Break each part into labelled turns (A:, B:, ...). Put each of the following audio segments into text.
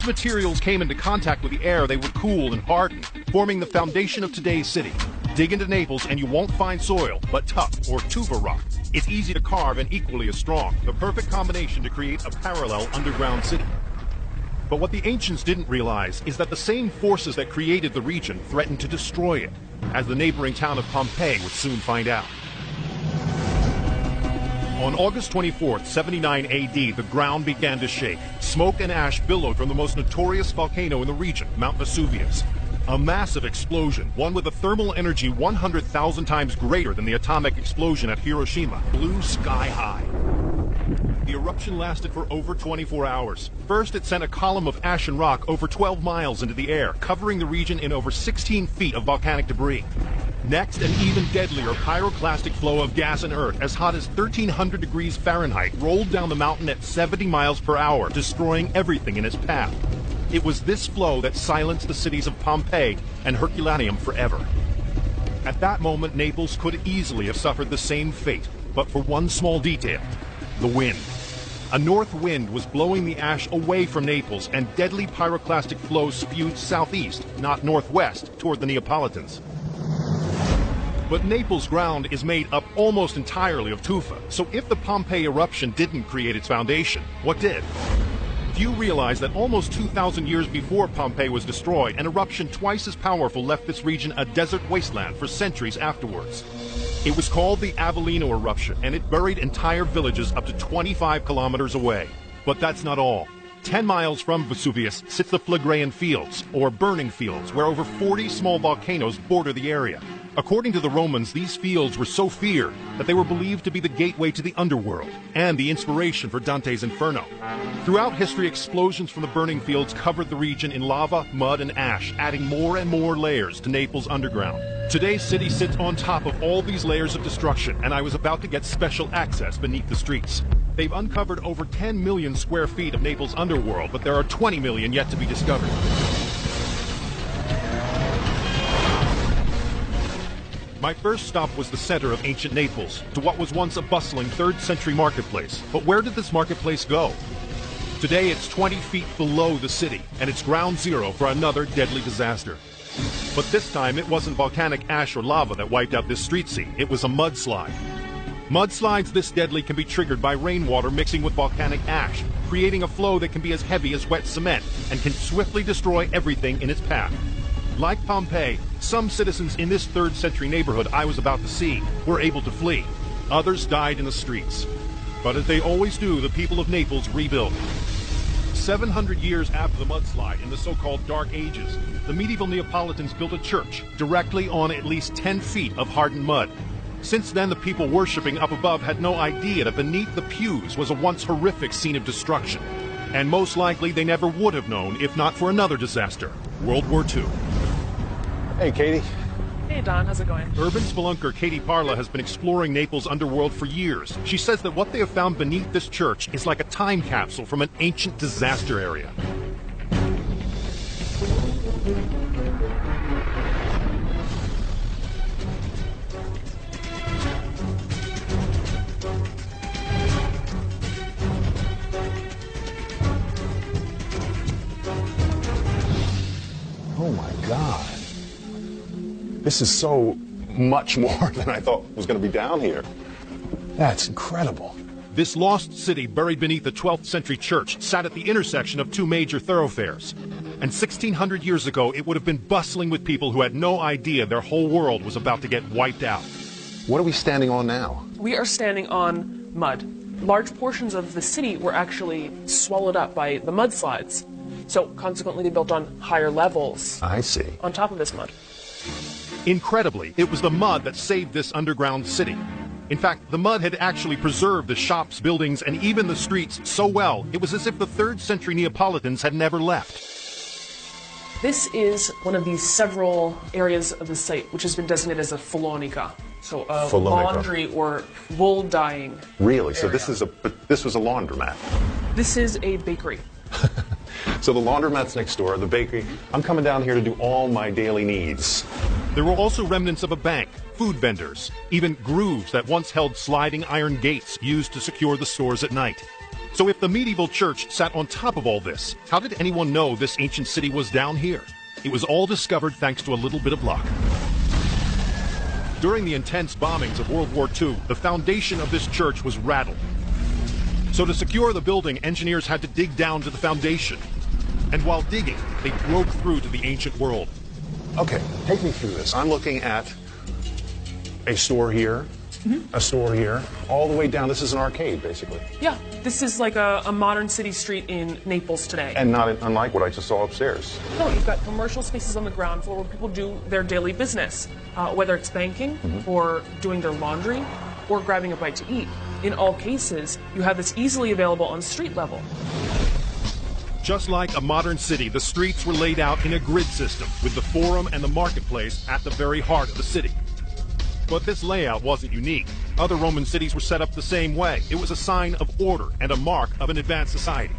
A: the materials came into contact with the air, they would cool and harden, forming the foundation of today's city. Dig into Naples and you won't find soil, but tuff or tufa rock. It's easy to carve and equally as strong, the perfect combination to create a parallel underground city. But what the ancients didn't realize is that the same forces that created the region threatened to destroy it, as the neighboring town of Pompeii would soon find out. On August 24th, 79 AD, the ground began to shake. Smoke and ash billowed from the most notorious volcano in the region, Mount Vesuvius. A massive explosion, one with a thermal energy 100,000 times greater than the atomic explosion at Hiroshima, blew sky high. The eruption lasted for over 24 hours. First, it sent a column of ash and rock over 12 miles into the air, covering the region in over 16 feet of volcanic debris. Next, an even deadlier pyroclastic flow of gas and earth as hot as 1,300 degrees Fahrenheit rolled down the mountain at 70 miles per hour, destroying everything in its path. It was this flow that silenced the cities of Pompeii and Herculaneum forever. At that moment, Naples could easily have suffered the same fate, but for one small detail: the wind. A north wind was blowing the ash away from Naples, and deadly pyroclastic flows spewed southeast, not northwest, toward the Neapolitans. But Naples' ground is made up almost entirely of tufa, so if the Pompeii eruption didn't create its foundation, what did? Few realize that almost 2,000 years before Pompeii was destroyed, an eruption twice as powerful left this region a desert wasteland for centuries afterwards. It was called the Avellino eruption, and it buried entire villages up to 25 kilometers away. But that's not all. 10 miles from Vesuvius sits the Phlegraean Fields, or burning fields, where over 40 small volcanoes border the area. According to the Romans, these fields were so feared that they were believed to be the gateway to the Underworld and the inspiration for Dante's Inferno. Throughout history, explosions from the burning fields covered the region in lava, mud, and ash, adding more and more layers to Naples' underground. Today's city sits on top of all these layers of destruction, and I was about to get special access beneath the streets. They've uncovered over 10 million square feet of Naples' underworld, but there are 20 million yet to be discovered. My first stop was the center of ancient Naples, to what was once a bustling 3rd century marketplace. But where did this marketplace go? Today it's 20 feet below the city, and it's ground zero for another deadly disaster. But this time it wasn't volcanic ash or lava that wiped out this street scene, it was a mudslide. Mudslides this deadly can be triggered by rainwater mixing with volcanic ash, creating a flow that can be as heavy as wet cement and can swiftly destroy everything in its path. Like Pompeii, some citizens in this 3rd century neighborhood I was about to see were able to flee. Others died in the streets. But as they always do, the people of Naples rebuilt. 700 years after the mudslide in the so-called Dark Ages, the medieval Neapolitans built a church directly on at least 10 feet of hardened mud. Since then, the people worshipping up above had no idea that beneath the pews was a once horrific scene of destruction. And most likely they never would have known if not for another disaster, World War II.
B: Hey, Katie.
C: Hey, Don. How's it going?
A: Urban spelunker Katie Parla has been exploring Naples' underworld for years. She says that what they have found beneath this church is like a time capsule from an ancient disaster area.
B: Oh my God. This is so much more than I thought was going to be down here. That's incredible.
A: This lost city buried beneath the 12th century church sat at the intersection of two major thoroughfares. And 1,600 years ago, it would have been bustling with people who had no idea their whole world was about to get wiped out.
B: What are we standing on now?
C: We are standing on mud. Large portions of the city were actually swallowed up by the mudslides. So consequently, they built on higher levels.
B: I see.
C: On top of this mud.
A: Incredibly, it was the mud that saved this underground city. In fact, the mud had actually preserved the shops, buildings, and even the streets so well, it was as if the 3rd century Neapolitans had never left.
C: This is one of these several areas of the site which has been designated as a Falonica. So a laundry or wool dyeing.
B: Really?
C: area.
B: So this was a laundromat.
C: This is a bakery.
B: So the laundromat's next door, the bakery. I'm coming down here to do all my daily needs.
A: There were also remnants of a bank, food vendors, even grooves that once held sliding iron gates used to secure the stores at night. So if the medieval church sat on top of all this, how did anyone know this ancient city was down here? It was all discovered thanks to a little bit of luck. During the intense bombings of World War II, the foundation of this church was rattled. So to secure the building, engineers had to dig down to the foundation. And while digging, they broke through to the ancient world.
B: Okay, take me through this. I'm looking at a store here, a store here, all the way down. This is an arcade, basically.
C: Yeah, this is like a modern city street in Naples today.
B: And not unlike what I just saw upstairs.
C: No, you've got commercial spaces on the ground floor where people do their daily business, whether it's banking or doing their laundry or grabbing a bite to eat. In all cases, you have this easily available on street level.
A: Just like a modern city, the streets were laid out in a grid system, with the forum and the marketplace at the very heart of the city. But this layout wasn't unique. Other Roman cities were set up the same way. It was a sign of order and a mark of an advanced society.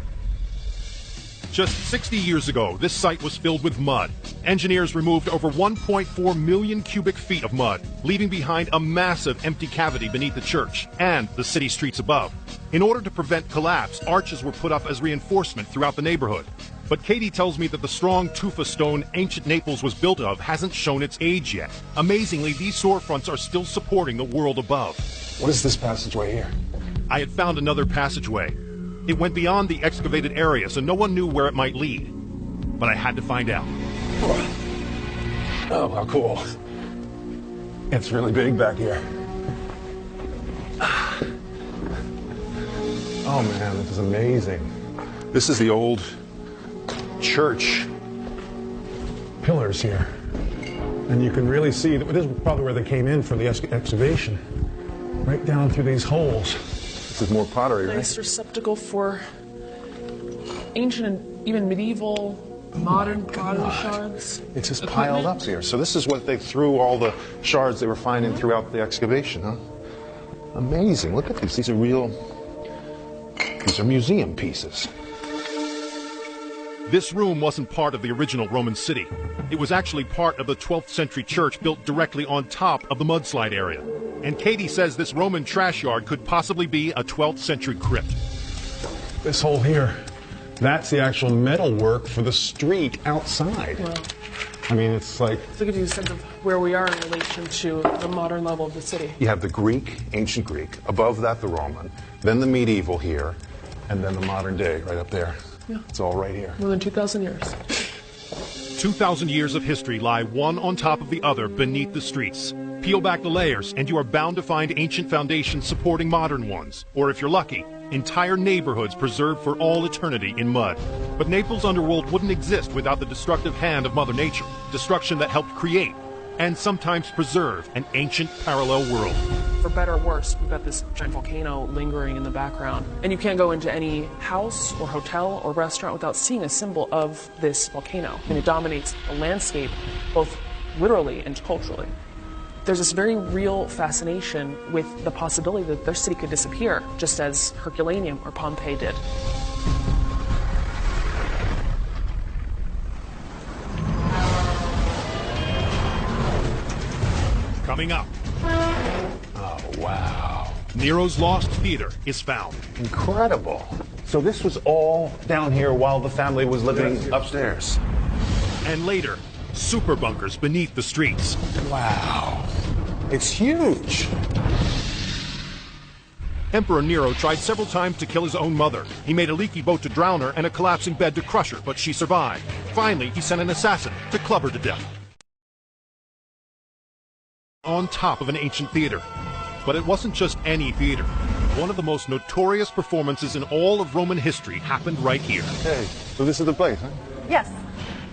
A: Just 60 years ago, this site was filled with mud. Engineers removed over 1.4 million cubic feet of mud, leaving behind a massive empty cavity beneath the church and the city streets above. In order to prevent collapse, arches were put up as reinforcement throughout the neighborhood. But Katie tells me that the strong tufa stone ancient Naples was built of hasn't shown its age yet. Amazingly, these storefronts are still supporting the world above.
B: What is this passageway here?
A: I had found another passageway. It went beyond the excavated area, so no one knew where it might lead. But I had to find out.
B: Oh, how cool. It's really big back here. Oh man, this is amazing. This is the old church pillars here. And you can really see, that this is probably where they came in for the excavation. Right down through these holes. This is more pottery, right?
C: Nice receptacle for ancient and even medieval, modern pottery shards.
B: It's just piled up here. So this is what they threw all the shards they were finding throughout the excavation, huh? Amazing. Look at these. These are museum pieces.
A: This room wasn't part of the original Roman city. It was actually part of the 12th century church built directly on top of the mudslide area. And Katie says this Roman trash yard could possibly be a 12th century crypt.
B: This hole here, that's the actual metal work for the street outside.
C: Wow.
B: I mean, it's like...
C: To give you a sense of where we are in relation to the modern level of the city.
B: You have the Greek, ancient Greek, above that the Roman, then the medieval here, and then the modern day right up there.
C: Yeah.
B: It's all right here.
C: More than 2,000 years.
A: 2,000 years of history lie one on top of the other beneath the streets. Peel back the layers, and you are bound to find ancient foundations supporting modern ones. Or if you're lucky, entire neighborhoods preserved for all eternity in mud. But Naples' underworld wouldn't exist without the destructive hand of Mother Nature. Destruction that helped create, and sometimes preserve, an ancient parallel world.
C: For better or worse, we've got this giant volcano lingering in the background. And you can't go into any house or hotel or restaurant without seeing a symbol of this volcano. And it dominates the landscape, both literally and culturally. There's this very real fascination with the possibility that their city could disappear, just as Herculaneum or Pompeii did.
A: Coming up.
B: Oh, wow.
A: Nero's lost theater is found.
B: Incredible. So this was all down here while the family was living upstairs.
A: And later, super bunkers beneath the streets.
B: Wow. It's huge.
A: Emperor Nero tried several times to kill his own mother. He made a leaky boat to drown her and a collapsing bed to crush her, but she survived. Finally, he sent an assassin to club her to death. On top of an ancient theater. But it wasn't just any theater. One of the most notorious performances in all of Roman history happened right here.
B: Hey, so this is the place, huh?
D: Yes.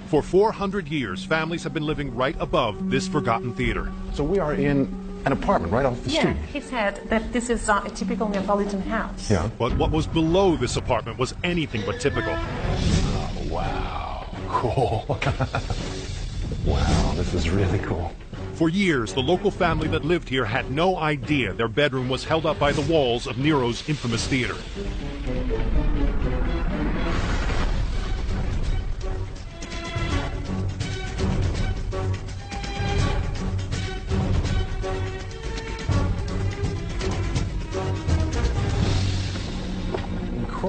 A: For 400 years, families have been living right above this forgotten theater.
B: So we are in an apartment right off the street.
D: Yeah, he said that this is a typical Neapolitan house.
B: Yeah.
A: But what was below this apartment was anything but typical.
B: Oh, wow. Cool. Wow, this is really cool.
A: For years, the local family that lived here had no idea their bedroom was held up by the walls of Nero's infamous theater.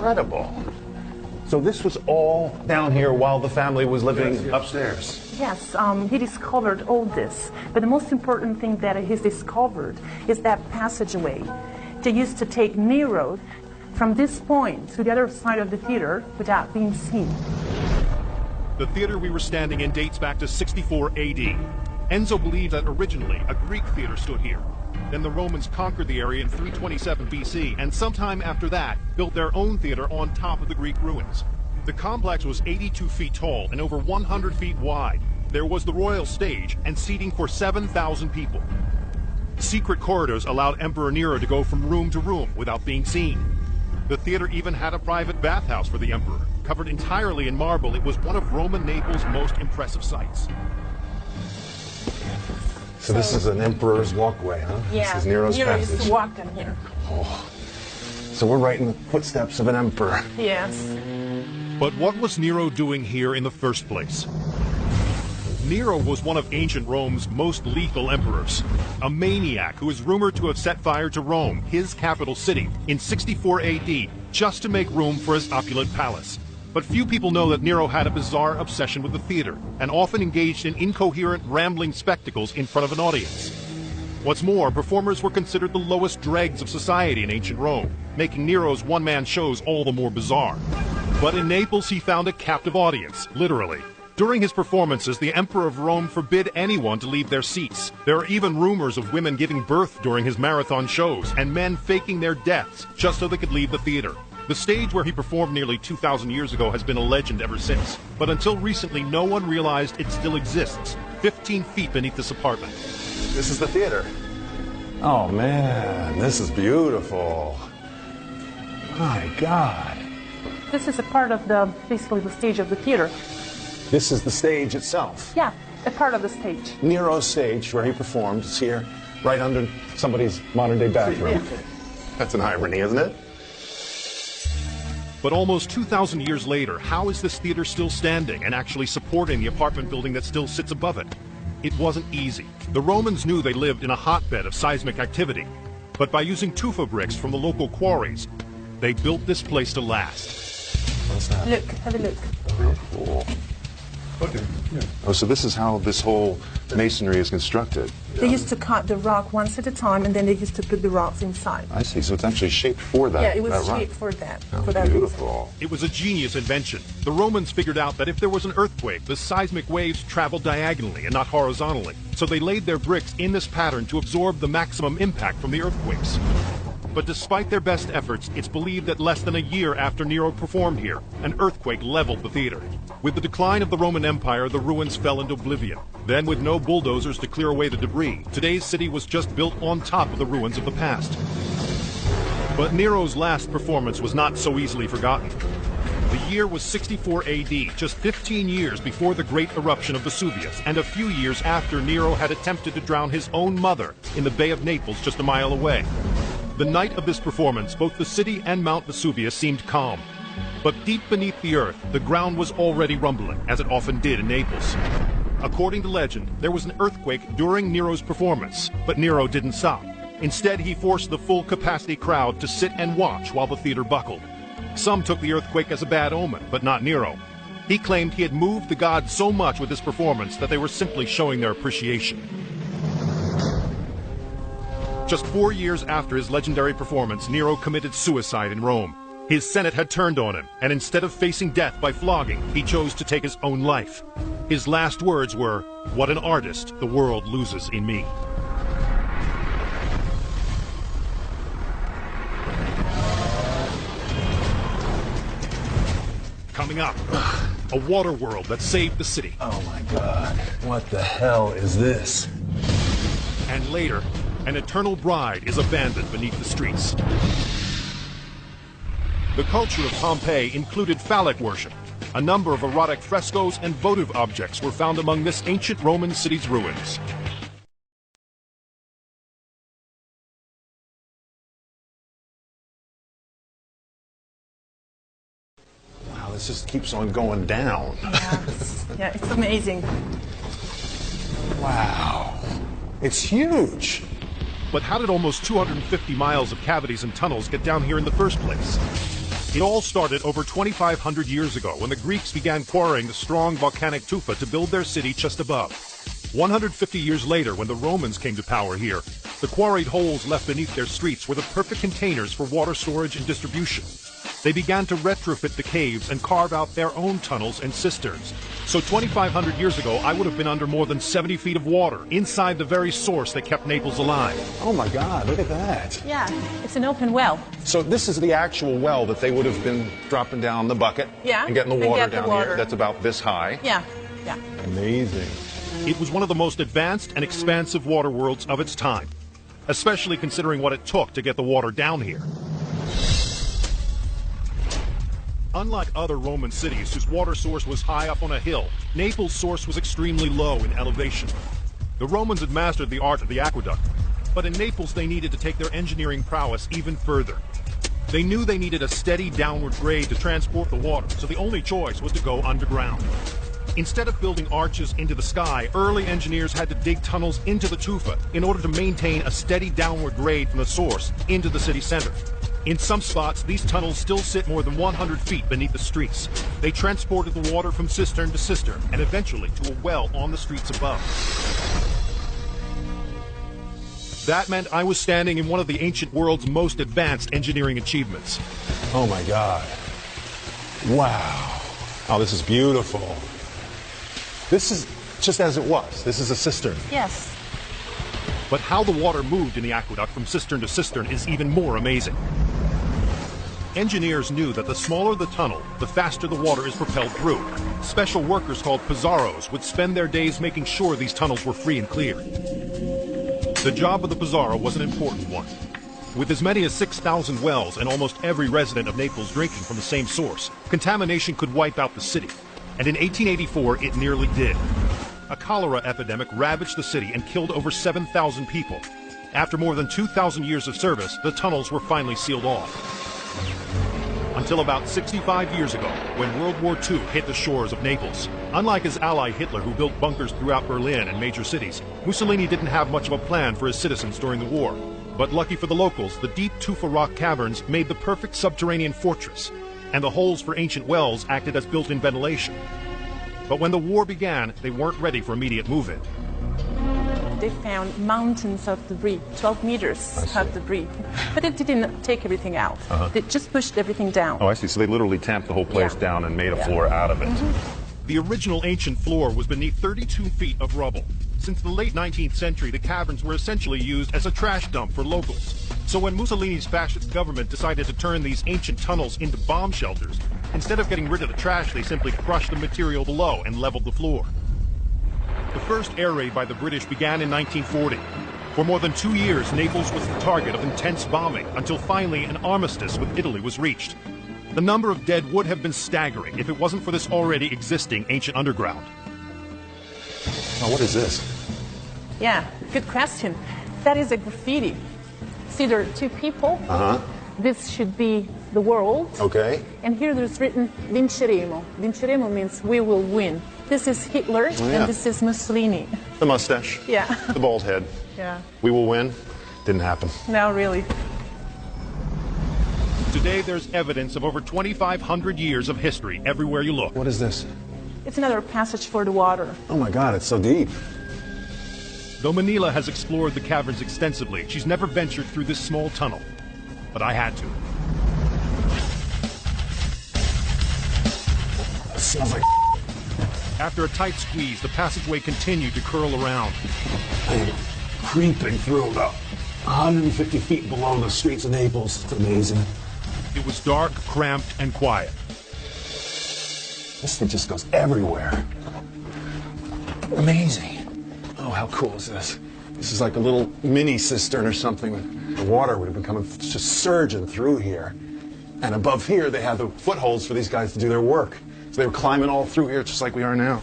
B: incredible. So this was all down here while the family was living upstairs.
D: Yes, he discovered all this. But the most important thing that he's discovered is that passageway. They used to take Nero from this point to the other side of the theater without being seen.
A: The theater we were standing in dates back to 64 AD. Enzo believed that originally a Greek theater stood here. Then the Romans conquered the area in 327 BC, and sometime after that, built their own theater on top of the Greek ruins. The complex was 82 feet tall and over 100 feet wide. There was the royal stage and seating for 7,000 people. Secret corridors allowed Emperor Nero to go from room to room without being seen. The theater even had a private bathhouse for the emperor. Covered entirely in marble, it was one of Roman Naples' most impressive sights.
B: So this is an emperor's walkway, huh?
D: Yeah,
B: This is Nero's
D: Nero
B: passage.
D: used to walk down here.
B: Oh. So we're right in the footsteps of an emperor.
D: Yes.
A: But what was Nero doing here in the first place? Nero was one of ancient Rome's most lethal emperors, a maniac who is rumored to have set fire to Rome, his capital city, in 64 AD, just to make room for his opulent palace. But few people know that Nero had a bizarre obsession with the theater, and often engaged in incoherent, rambling spectacles in front of an audience. What's more, performers were considered the lowest dregs of society in ancient Rome, making Nero's one-man shows all the more bizarre. But in Naples, he found a captive audience, literally. During his performances, the Emperor of Rome forbid anyone to leave their seats. There are even rumors of women giving birth during his marathon shows, and men faking their deaths just so they could leave the theater. The stage where he performed nearly 2,000 years ago has been a legend ever since. But until recently, no one realized it still exists, 15 feet beneath this apartment.
B: This is the theater. Oh, man, this is beautiful. My God.
D: This is a part of basically the stage of the theater.
B: This is the stage itself.
D: Yeah, a part of the stage.
B: Nero's stage, where he performed, is here, right under somebody's modern-day bathroom. That's an irony, isn't it?
A: But almost 2,000 years later, how is this theater still standing and actually supporting the apartment building that still sits above it? It wasn't easy. The Romans knew they lived in a hotbed of seismic activity, but by using tufa bricks from the local quarries, they built this place to last.
B: What's that?
D: Look, have a look.
B: Oh, cool. Okay. Yeah. Oh, so this is how this whole masonry is constructed.
D: They used to cut the rock once at a time, and then they used to put the rocks inside.
B: I see. So it's actually shaped for that.
D: Yeah, it was
B: that
D: shaped
B: rock.
D: for that.
B: Oh,
D: for that reason.
B: beautiful.
A: It was a genius invention. The Romans figured out that if there was an earthquake, the seismic waves traveled diagonally and not horizontally. So they laid their bricks in this pattern to absorb the maximum impact from the earthquakes. But despite their best efforts, it's believed that less than a year after Nero performed here, an earthquake leveled the theater. With the decline of the Roman Empire, the ruins fell into oblivion. Then, with no bulldozers to clear away the debris, today's city was just built on top of the ruins of the past. But Nero's last performance was not so easily forgotten. The year was 64 AD, just 15 years before the great eruption of Vesuvius, and a few years after Nero had attempted to drown his own mother in the Bay of Naples just a mile away. The night of this performance, both the city and Mount Vesuvius seemed calm. But deep beneath the earth, the ground was already rumbling, as it often did in Naples. According to legend, there was an earthquake during Nero's performance, but Nero didn't stop. Instead, he forced the full-capacity crowd to sit and watch while the theater buckled. Some took the earthquake as a bad omen, but not Nero. He claimed he had moved the gods so much with his performance that they were simply showing their appreciation. Just 4 years after his legendary performance, Nero committed suicide in Rome. His Senate had turned on him, and instead of facing death by flogging, he chose to take his own life. His last words were, "What an artist the world loses in me." Coming up, a water world that saved the city.
B: Oh my God. What the hell is this?
A: And later, an eternal bride is abandoned beneath the streets. The culture of Pompeii included phallic worship. A number of erotic frescoes and votive objects were found among this ancient Roman city's ruins.
B: Wow, this just keeps on going down.
D: Yeah, it's amazing.
B: Wow. It's huge.
A: But how did almost 250 miles of cavities and tunnels get down here in the first place? It all started over 2,500 years ago when the Greeks began quarrying the strong volcanic tufa to build their city just above. 150 years later, when the Romans came to power here, the quarried holes left beneath their streets were the perfect containers for water storage and distribution. They began to retrofit the caves and carve out their own tunnels and cisterns. So 2,500 years ago, I would have been under more than 70 feet of water, inside the very source that kept Naples alive.
B: Oh my God, look at that.
D: Yeah, it's an open well.
B: So this is the actual well that they would have been dropping down the bucket
D: Yeah,
B: and getting the
D: and
B: water
D: get the
B: down
D: water.
B: here. That's about this high.
D: Yeah, yeah.
B: Amazing.
A: It was one of the most advanced and expansive water worlds of its time, especially considering what it took to get the water down here. Unlike other Roman cities whose water source was high up on a hill, Naples' source was extremely low in elevation. The Romans had mastered the art of the aqueduct, but in Naples they needed to take their engineering prowess even further. They knew they needed a steady downward grade to transport the water, so the only choice was to go underground. Instead of building arches into the sky, early engineers had to dig tunnels into the tufa in order to maintain a steady downward grade from the source into the city center. In some spots, these tunnels still sit more than 100 feet beneath the streets. They transported the water from cistern to cistern and eventually to a well on the streets above. That meant I was standing in one of the ancient world's most advanced engineering achievements.
B: Oh my God. Wow. Oh, this is beautiful. This is just as it was. This is a cistern.
D: Yes.
A: But how the water moved in the aqueduct from cistern to cistern is even more amazing. Engineers knew that the smaller the tunnel, the faster the water is propelled through. Special workers called pizarros would spend their days making sure these tunnels were free and clear. The job of the pizarro was an important one. With as many as 6,000 wells and almost every resident of Naples drinking from the same source, contamination could wipe out the city. And in 1884, it nearly did. A cholera epidemic ravaged the city and killed over 7,000 people. After more than 2,000 years of service, the tunnels were finally sealed off. Until about 65 years ago, when World War II hit the shores of Naples. Unlike his ally Hitler, who built bunkers throughout Berlin and major cities, Mussolini didn't have much of a plan for his citizens during the war. But lucky for the locals, the deep tufa rock caverns made the perfect subterranean fortress, and the holes for ancient wells acted as built-in ventilation. But when the war began, they weren't ready for immediate move-in.
D: They found mountains of debris, 12 meters of debris. But it didn't take everything out. They just pushed everything down.
B: Oh, I see. So they literally tamped the whole place down and made a floor out of it.
A: The original ancient floor was beneath 32 feet of rubble. Since the late 19th century, the caverns were essentially used as a trash dump for locals. So when Mussolini's fascist government decided to turn these ancient tunnels into bomb shelters, instead of getting rid of the trash, they simply crushed the material below and leveled the floor. The first air raid by the British began in 1940. For more than 2 years, Naples was the target of intense bombing until finally an armistice with Italy was reached. The number of dead would have been staggering if it wasn't for this already existing ancient underground.
B: Oh, what is this?
D: Yeah, good question. That is a graffiti. See, there are two people. This should be the world.
B: Okay.
D: And here there's written Vinceremo. Vinceremo means we will win. This is Hitler and this is Mussolini.
B: The mustache.
D: Yeah.
B: The bald head.
D: Yeah.
B: We will win. Didn't happen.
D: No, really.
A: Today, there's evidence of over 2,500 years of history everywhere you look.
B: What is this?
D: It's another passage for the water.
B: Oh my God, it's so deep.
A: Though Manila has explored the caverns extensively, she's never ventured through this small tunnel. But I had to.
B: It smells like.
A: After a tight squeeze, the passageway continued to curl around.
B: I am creeping through about 150 feet below the streets of Naples. It's amazing.
A: It was dark, cramped, and quiet.
B: This thing just goes everywhere. Amazing. Oh, how cool is this? This is like a little mini cistern or something. The water would have been coming, just surging through here. And above here, they had the footholds for these guys to do their work. So they were climbing all through here, just like we are now.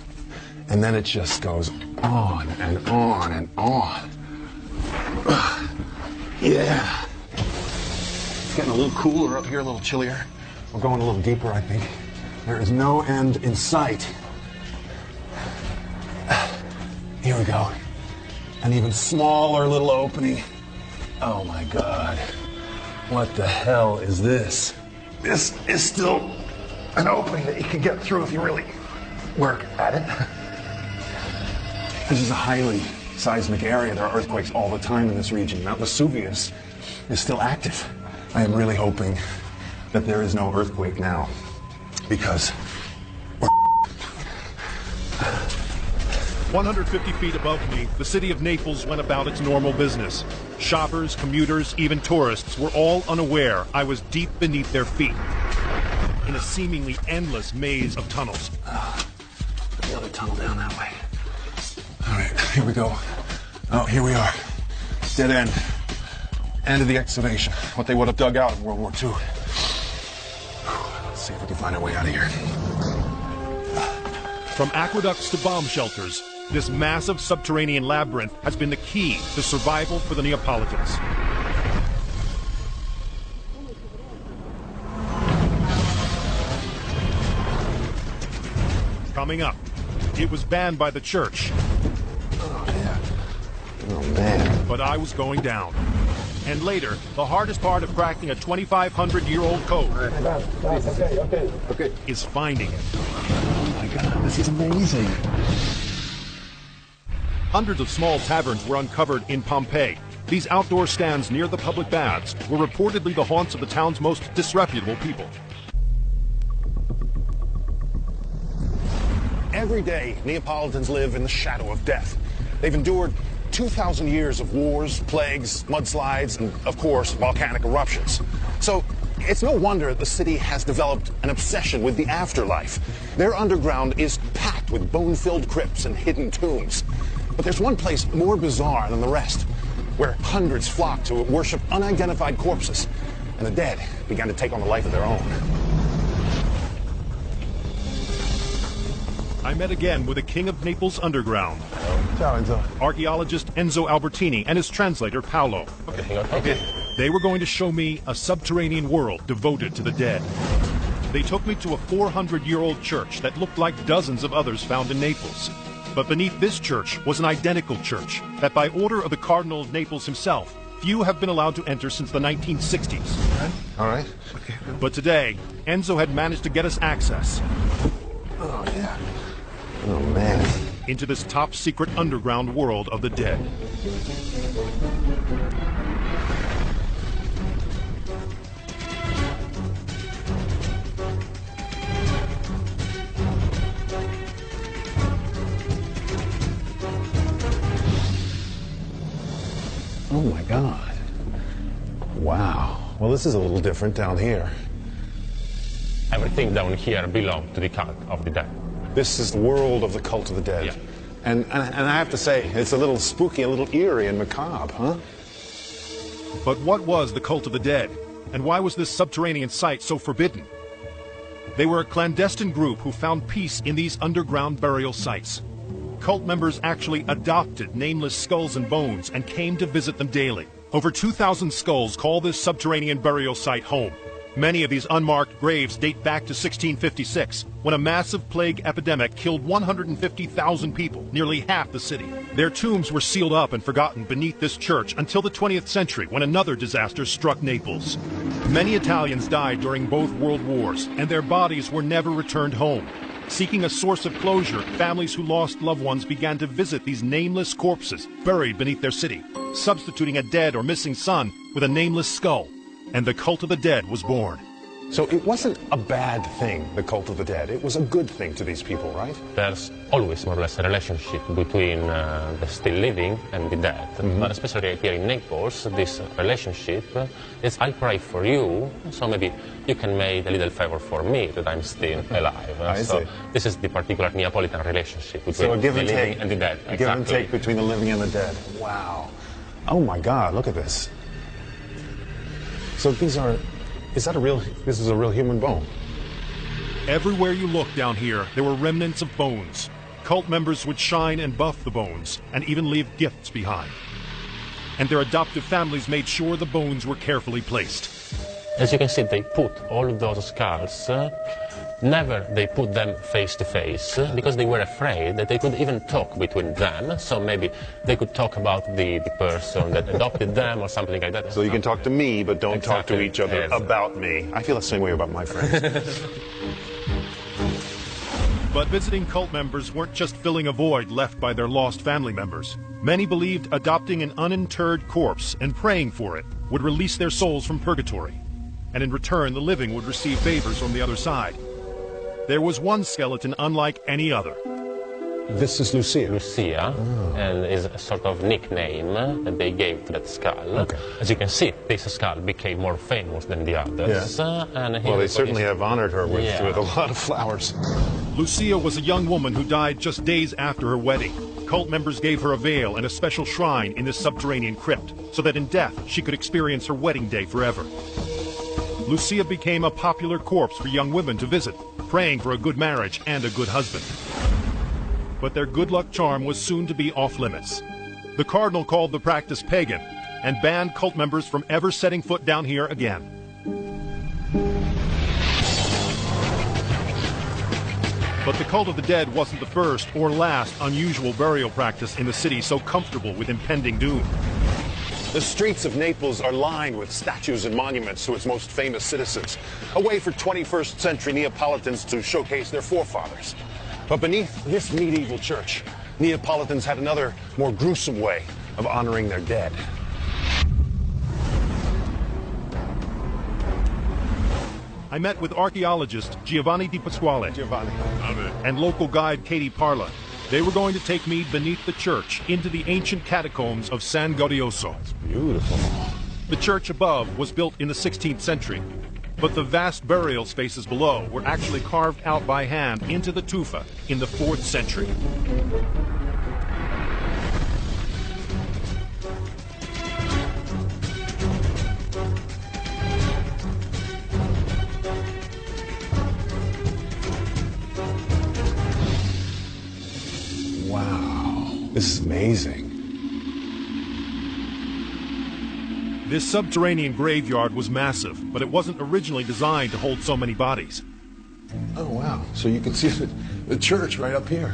B: And then it just goes on and on and on. Yeah. It's getting a little cooler up here, a little chillier. We're going a little deeper, I think. There is no end in sight. Here we go. An even smaller little opening. Oh my God. What the hell is this? this is still an opening that you can get through if you really work at it. This is a highly seismic area. There are earthquakes all the time in this region. Mount Vesuvius is still active. I am really hoping that there is no earthquake now, because we're
A: 150 feet above me, the city of Naples went about its normal business. Shoppers, commuters, even tourists were all unaware I was deep beneath their feet, in a seemingly endless maze of tunnels.
B: The other tunnel down that way. All right, here we go. Oh, here we are. Dead end. End of the excavation. What they would have dug out in World War II. Let's see if we can find our way out of here.
A: From aqueducts to bomb shelters, this massive subterranean labyrinth has been the key to survival for the Neapolitans. Coming up, it was banned by the church.
B: Oh, yeah. Oh, man.
A: But I was going down. And later, the hardest part of cracking a 2,500-year-old code
B: Okay.
A: is finding it.
B: Oh, my God, this is amazing.
A: Hundreds of small taverns were uncovered in Pompeii. These outdoor stands near the public baths were reportedly the haunts of the town's most disreputable people.
B: Every day, Neapolitans live in the shadow of death. They've endured 2,000 years of wars, plagues, mudslides, and, of course, volcanic eruptions. So it's no wonder the city has developed an obsession with the afterlife. Their underground is packed with bone-filled crypts and hidden tombs. But there's one place more bizarre than the rest, where hundreds flock to worship unidentified corpses, and the dead began to take on a life of their own.
A: I met again with the king of Naples underground,
B: Ciao, Enzo.
A: archaeologist Enzo Albertini, and his translator Paolo.
B: Okay.
A: They were going to show me a subterranean world devoted to the dead. They took me to a 400-year-old church that looked like dozens of others found in Naples. But beneath this church was an identical church that, by order of the Cardinal of Naples himself, few have been allowed to enter since the 1960s.
B: All right. Okay.
A: But today, Enzo had managed to get us access
B: Oh, yeah. Oh, man.
A: into this top-secret underground world of the dead.
B: Oh, my God. Wow. Well, this is a little different down here.
E: Everything down here belongs to the cult of the dead.
B: This is the world of the cult of the dead.
E: Yeah.
B: And I have to say, it's a little spooky, a little eerie and macabre, huh?
A: But what was the cult of the dead? And why was this subterranean site so forbidden? They were a clandestine group who found peace in these underground burial sites. Cult members actually adopted nameless skulls and bones and came to visit them daily. Over 2,000 skulls call this subterranean burial site home. Many of these unmarked graves date back to 1656, when a massive plague epidemic killed 150,000 people, nearly half the city. Their tombs were sealed up and forgotten beneath this church until the 20th century, when another disaster struck Naples. Many Italians died during both world wars, and their bodies were never returned home. Seeking a source of closure, families who lost loved ones began to visit these nameless corpses buried beneath their city, substituting a dead or missing son with a nameless skull. And the cult of the dead was born.
B: So it wasn't a bad thing, the cult of the dead. It was a good thing to these people, right?
E: There's always more or less a relationship between the still living and the dead. But especially here in Naples, this relationship is I pray for you, so maybe you can make a little favor for me that I'm still alive.
B: I
E: so
B: see.
E: This is the particular Neapolitan relationship between
B: So a give
E: the
B: and
E: living
B: take.
E: and the dead.
B: A give and take between the living and the dead. Wow. Oh my God, look at this. So this is a real human bone.
A: Everywhere you look down here, there were remnants of bones. Cult members would shine and buff the bones, and even leave gifts behind. And their adoptive families made sure the bones were carefully placed.
E: As you can see, they put all of those skulls never they put them face to face because they were afraid that they could even talk between them. So maybe they could talk about the person that adopted them or something like that.
B: So you can talk to me, but don't talk to each other about me. I feel the same way about my friends.
A: But visiting cult members weren't just filling a void left by their lost family members. Many believed adopting an uninterred corpse and praying for it would release their souls from purgatory. And in return, the living would receive favors from the other side. There was one skeleton unlike any other.
B: This is Lucia.
E: Lucia, and is a sort of nickname that they gave to that skull.
B: Okay.
E: As you can see, this skull became more famous than the others.
B: Yeah.
E: And
B: Well, they certainly have honored her with a lot of flowers.
A: Lucia was a young woman who died just days after her wedding. Cult members gave her a veil and a special shrine in this subterranean crypt, so that in death she could experience her wedding day forever. Lucia became a popular corpse for young women to visit, praying for a good marriage and a good husband. But their good luck charm was soon to be off limits. The cardinal called the practice pagan and banned cult members from ever setting foot down here again. But the cult of the dead wasn't the first or last unusual burial practice in the city so comfortable with impending doom.
B: The streets of Naples are lined with statues and monuments to its most famous citizens, a way for 21st century Neapolitans to showcase their forefathers. But beneath this medieval church, Neapolitans had another, more gruesome way of honoring their dead.
A: I met with archaeologist Giovanni Di Pasquale and local guide Katie Parla. They were going to take me beneath the church into the ancient catacombs of San Gaudioso.
B: Beautiful.
A: The church above was built in the 16th century, but the vast burial spaces below were actually carved out by hand into the tufa in the 4th century.
B: Wow, this is amazing.
A: This subterranean graveyard was massive, but it wasn't originally designed to hold so many bodies.
B: Oh, wow. So you can see the church right up here.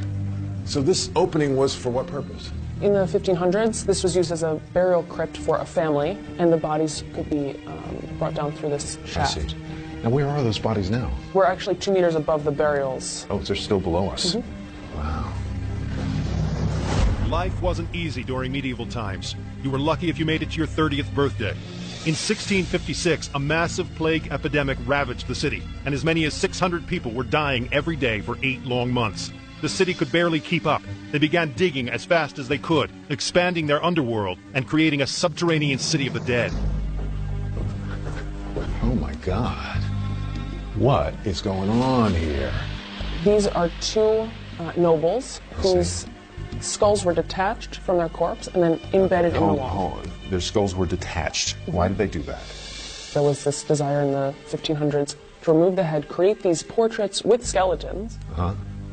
B: So this opening was for what purpose?
C: In the 1500s, this was used as a burial crypt for a family, and the bodies could be brought down through this shaft.
B: I see. Now, where are those bodies now?
C: We're actually 2 meters above the burials.
B: Oh, they're still below us. Wow.
A: Life wasn't easy during medieval times. You were lucky if you made it to your 30th birthday. In 1656, a massive plague epidemic ravaged the city, and as many as 600 people were dying every day for 8 long months. The city could barely keep up. They began digging as fast as they could, expanding their underworld and creating a subterranean city of the dead.
B: Oh my God. What is going on here?
C: These are 2 nobles whose skulls were detached from their corpse and then embedded in the wall.
B: Hold on. Their skulls were detached. Why did they do that?
C: There was this desire in the 1500s to remove the head, create these portraits with skeletons,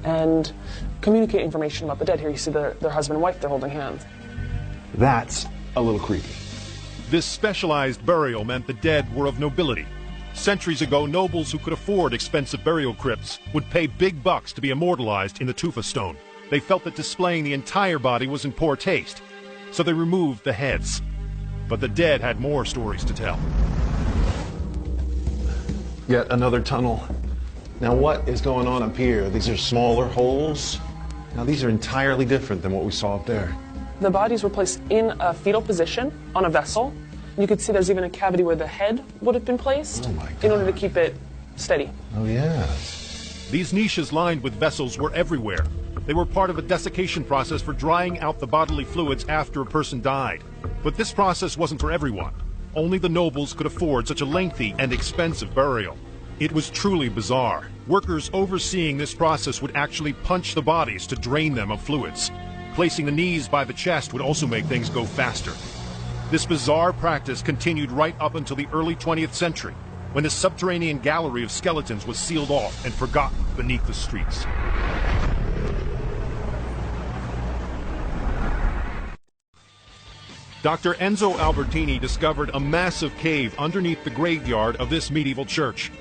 C: and communicate information about the dead. Here you see their husband and wife, they're holding hands.
B: That's a little creepy.
A: This specialized burial meant the dead were of nobility. Centuries ago, nobles who could afford expensive burial crypts would pay big bucks to be immortalized in the tufa stone. They felt that displaying the entire body was in poor taste, so they removed the heads. But the dead had more stories to tell.
B: Yet another tunnel. Now what is going on up here? These are smaller holes. Now these are entirely different than what we saw up there.
C: The bodies were placed in a fetal position on a vessel. You could see there's even a cavity where the head would have been placed in order to keep it steady.
B: Oh, yeah.
A: These niches lined with vessels were everywhere. They were part of a desiccation process for drying out the bodily fluids after a person died. But this process wasn't for everyone. Only the nobles could afford such a lengthy and expensive burial. It was truly bizarre. Workers overseeing this process would actually punch the bodies to drain them of fluids. Placing the knees by the chest would also make things go faster. This bizarre practice continued right up until the early 20th century, when the subterranean gallery of skeletons was sealed off and forgotten beneath the streets. Dr. Enzo Albertini discovered a massive cave underneath the graveyard of this medieval church.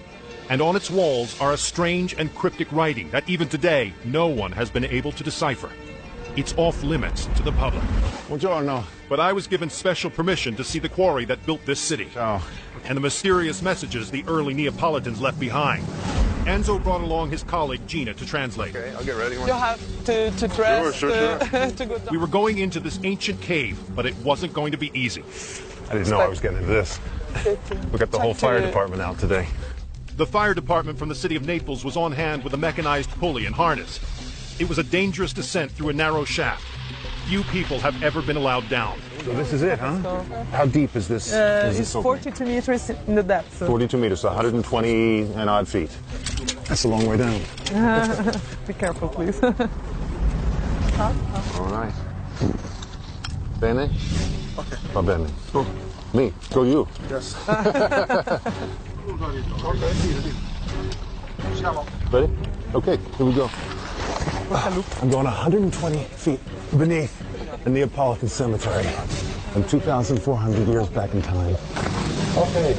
A: And on its walls are a strange and cryptic writing that even today no one has been able to decipher. It's off limits to the public.
B: Buongiorno.
A: But I was given special permission to see the quarry that built this city.
B: Ciao.
A: And the mysterious messages the early Neapolitans left behind. Enzo brought along his colleague Gina to translate.
B: Okay, I'll get ready.
C: You have to dress
B: Sure.
C: to go down.
A: We were going into this ancient cave, but it wasn't going to be easy.
B: I didn't know I was getting into this. We got the whole fire department out today.
A: The fire department from the city of Naples was on hand with a mechanized pulley and harness. It was a dangerous descent through a narrow shaft. Few people have ever been allowed down.
B: So this is it, huh? How deep is this?
C: It's 42 meters in the depth.
B: 42 meters, so 120 and odd feet. That's a long way down.
C: Be careful, please.
B: All right. Bene?
F: Okay.
B: Va bene.
F: Go.
B: Me. Go you.
F: Yes.
B: Ready? Okay, here we go. I'm going 120 feet beneath the Neapolitan cemetery. I'm 2,400 years back in time. Okay.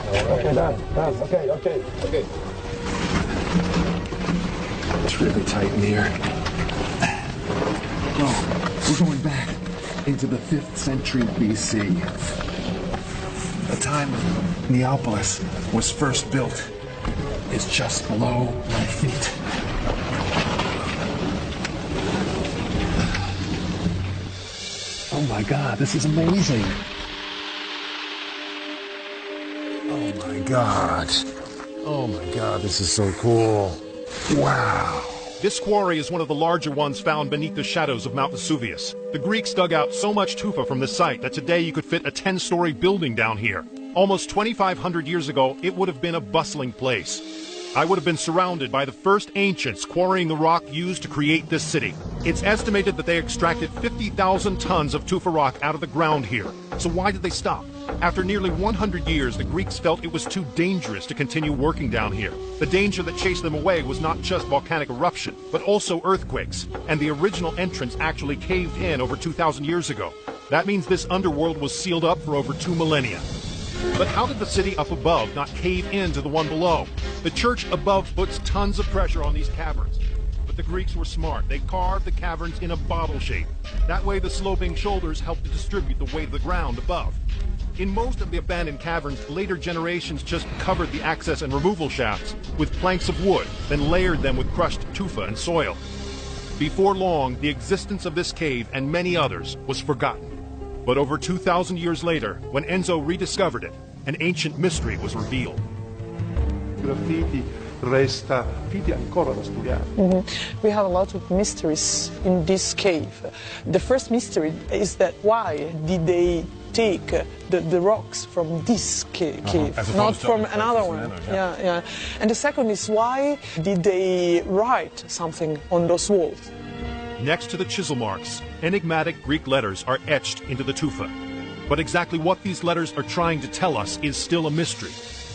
B: Okay, that's okay. It's really tight in here.
F: Oh, we're going back into the 5th century BC. The time Neapolis was first built is just below my feet. Oh my God, this is amazing.
B: Oh my God. Oh my God, this is so cool. Wow.
A: This quarry is one of the larger ones found beneath the shadows of Mount Vesuvius. The Greeks dug out so much tufa from this site that today you could fit a 10-story building down here. Almost 2,500 years ago, it would have been a bustling place. I would have been surrounded by the first ancients quarrying the rock used to create this city. It's estimated that they extracted 50,000 tons of tufa rock out of the ground here. So why did they stop? After nearly 100 years, the Greeks felt it was too dangerous to continue working down here. The danger that chased them away was not just volcanic eruption, but also earthquakes. And the original entrance actually caved in over 2,000 years ago. That means this underworld was sealed up for over 2 millennia. But how did the city up above not cave in to the one below? The church above puts tons of pressure on these caverns. But the Greeks were smart. They carved the caverns in a bottle shape. That way the sloping shoulders helped to distribute the weight of the ground above. In most of the abandoned caverns, later generations just covered the access and removal shafts with planks of wood, then layered them with crushed tufa and soil. Before long, the existence of this cave and many others was forgotten. But over 2,000 years later, when Enzo rediscovered it, an ancient mystery was revealed.
F: Graffiti resta graffiti ancora da studiare.
C: We have a lot of mysteries in this cave. The first mystery is that why did they take the rocks from this cave, not from another one? Yeah. And the second is why did they write something on those walls?
A: Next to the chisel marks, enigmatic Greek letters are etched into the tufa. But exactly what these letters are trying to tell us is still a mystery.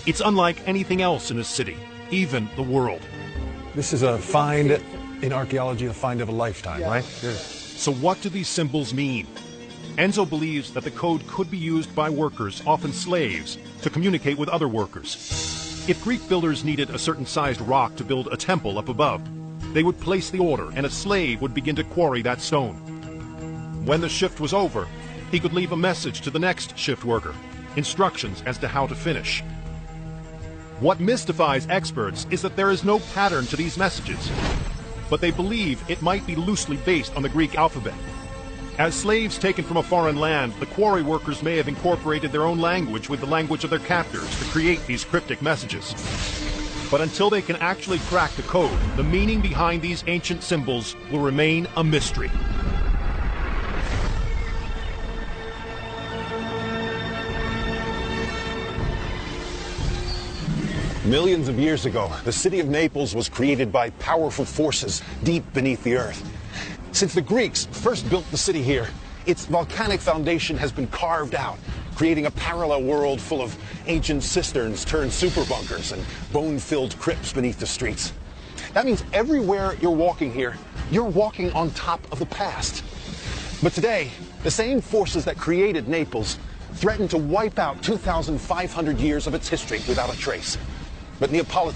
A: It's unlike anything else in this city, even the world.
B: This is a find in archaeology, a find of a lifetime, right? Yeah.
A: So what do these symbols mean? Enzo believes that the code could be used by workers, often slaves, to communicate with other workers. If Greek builders needed a certain sized rock to build a temple up above, they would place the order and a slave would begin to quarry that stone. When the shift was over, he could leave a message to the next shift worker, instructions as to how to finish. What mystifies experts is that there is no pattern to these messages, but they believe it might be loosely based on the Greek alphabet. As slaves taken from a foreign land, the quarry workers may have incorporated their own language with the language of their captors to create these cryptic messages. But until they can actually crack the code, the meaning behind these ancient symbols will remain a mystery.
B: Millions of years ago, the city of Naples was created by powerful forces deep beneath the earth. Since the Greeks first built the city here, its volcanic foundation has been carved out, creating a parallel world full of ancient cisterns turned super bunkers and bone-filled crypts beneath the streets. That means everywhere you're walking here, you're walking on top of the past. But today, the same forces that created Naples threaten to wipe out 2,500 years of its history without a trace. But Neapolitan